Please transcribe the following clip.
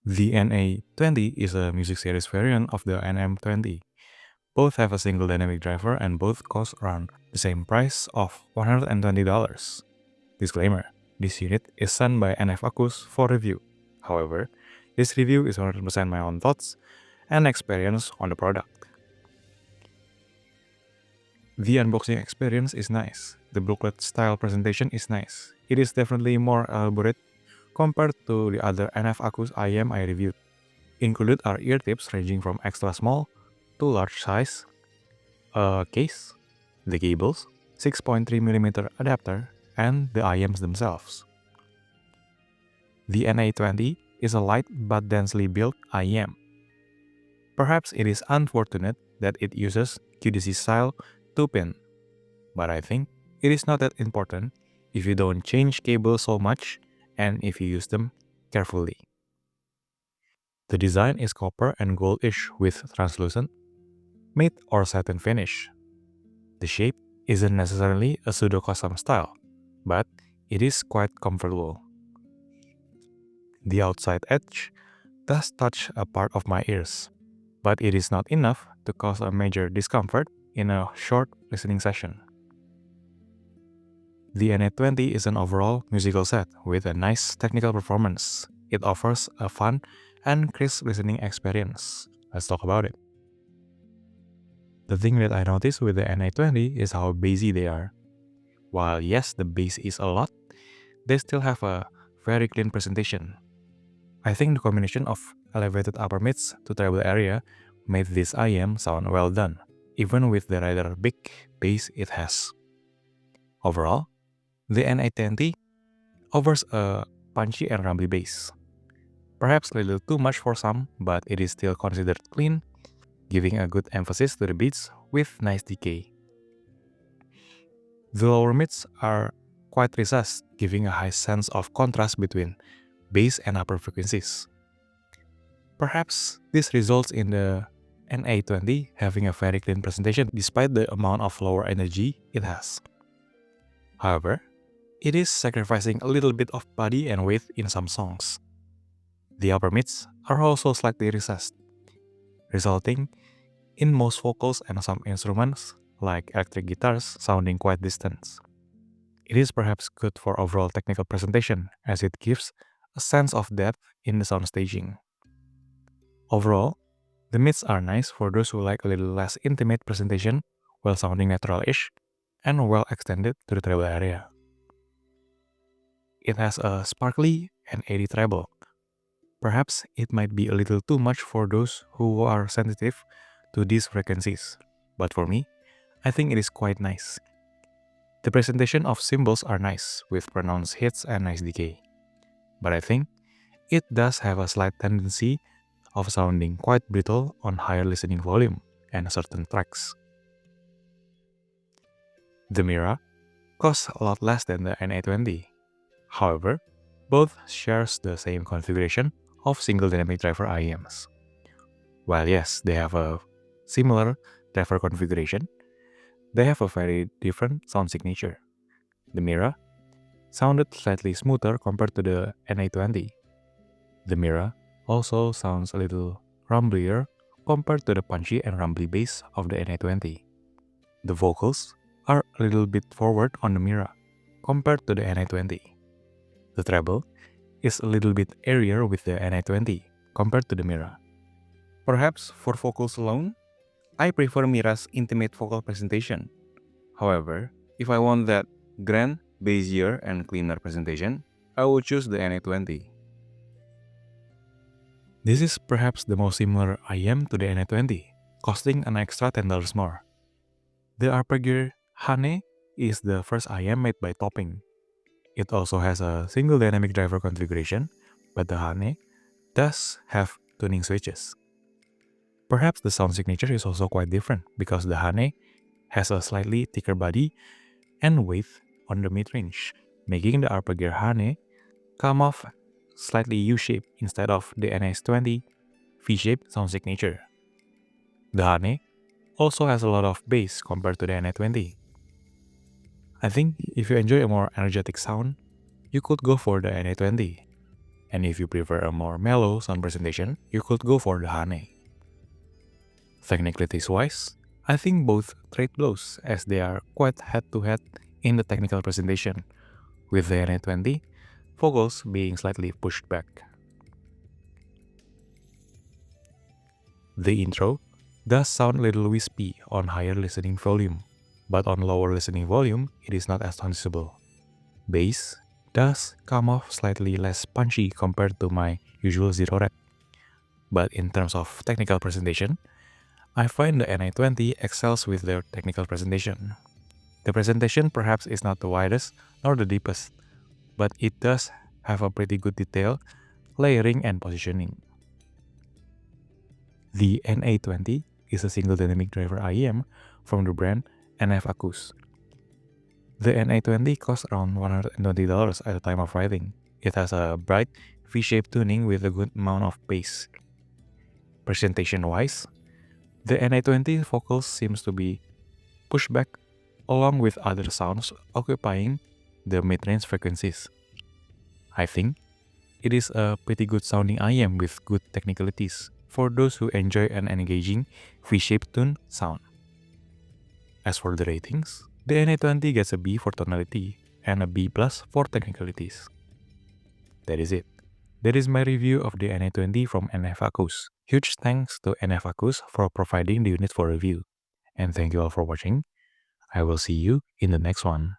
The NA20 is a music series variant of the NM20. Both have a single dynamic driver and both cost around the same price of $120. Disclaimer: this unit is sent by NFAcous for review. However, this review is 100% my own thoughts and experience on the product. The unboxing experience is nice. The booklet style presentation is nice. It is definitely more elaborate compared to the other NFAcous IEM I reviewed. Included are ear tips ranging from extra small to large size, a case, the cables, 6.3mm adapter, and the IEMs themselves. The NA20 is a light but densely built IEM. Perhaps it is unfortunate that it uses QDC style 2-pin, but I think it is not that important if you don't change cables so much and if you use them carefully. The design is copper and goldish with translucent, matte or satin finish. The shape isn't necessarily a pseudo-custom style, but it is quite comfortable. The outside edge does touch a part of my ears, but it is not enough to cause a major discomfort in a short listening session. The NA20 is an overall musical set with a nice technical performance. It offers a fun and crisp listening experience. Let's talk about it. The thing that I noticed with the NA20 is how bassy they are. While yes, the bass is a lot, they still have a very clean presentation. I think the combination of elevated upper mids to treble area made this IEM sound well done, even with the rather big bass it has. Overall, the NA20 offers a punchy and rumbly bass. Perhaps a little too much for some, but it is still considered clean, giving a good emphasis to the beats with nice decay. The lower mids are quite recessed, giving a high sense of contrast between bass and upper frequencies. Perhaps this results in the NA20 having a very clean presentation despite the amount of lower energy it has. However, it is sacrificing a little bit of body and weight in some songs. The upper mids are also slightly recessed, resulting in most vocals and some instruments, like electric guitars, sounding quite distant. It is perhaps good for overall technical presentation, as it gives a sense of depth in the sound staging. Overall, the mids are nice for those who like a little less intimate presentation while sounding natural-ish and well extended to the treble area. It has a sparkly and airy treble. Perhaps it might be a little too much for those who are sensitive to these frequencies, but for me, I think it is quite nice. The presentation of cymbals are nice, with pronounced hits and nice decay, but I think it does have a slight tendency of sounding quite brittle on higher listening volume and certain tracks. The Mira costs a lot less than the NA20. However, both shares the same configuration of single dynamic driver IEMs. While yes, they have a similar driver configuration, they have a very different sound signature. The Mira sounded slightly smoother compared to the NA20. The Mira also sounds a little rumblier compared to the punchy and rumbly bass of the NA20. The vocals are a little bit forward on the Mira compared to the NA20. The treble is a little bit airier with the NA20 compared to the Mira. Perhaps for vocals alone, I prefer Mira's intimate vocal presentation. However, if I want that grand, bassier, and cleaner presentation, I would choose the NA20. This is perhaps the most similar IEM to the NA20, costing an extra $10 more. The ArpegEar Hane is the first IEM made by Topping. It also has a single dynamic driver configuration, but the Hane does have tuning switches. Perhaps the sound signature is also quite different because the Hane has a slightly thicker body and weight on the mid-range, making the ArpegEar Hane come off slightly U-shaped instead of the NA20 V-shaped sound signature. The Hane also has a lot of bass compared to the NA20. I think if you enjoy a more energetic sound, you could go for the NA20. And if you prefer a more mellow sound presentation, you could go for the Hane. Technicalities-wise, I think both trade blows as they are quite head-to-head in the technical presentation, with the NA20 vocals being slightly pushed back. The intro does sound a little wispy on higher listening volume, but on lower listening volume, it is not as noticeable. Bass does come off slightly less punchy compared to my usual zero red. But in terms of technical presentation, I find the NA20 excels with their technical presentation. The presentation perhaps is not the widest nor the deepest, but it does have a pretty good detail, layering, and positioning. The NA20 is a single dynamic driver IEM from the brand NFAcous. The NA20 costs around $120 at the time of writing. It has a bright V-shaped tuning with a good amount of bass. Presentation-wise, the NA20 vocals seems to be pushed back along with other sounds occupying the mid-range frequencies. I think it is a pretty good sounding IEM with good technicalities for those who enjoy an engaging V-shaped tune sound. As for the ratings, the NA20 gets a B for tonality and a B+ for technicalities. That is it. That is my review of the NA20 from NFAcous. Huge thanks to NFAcous for providing the unit for review. And thank you all for watching. I will see you in the next one.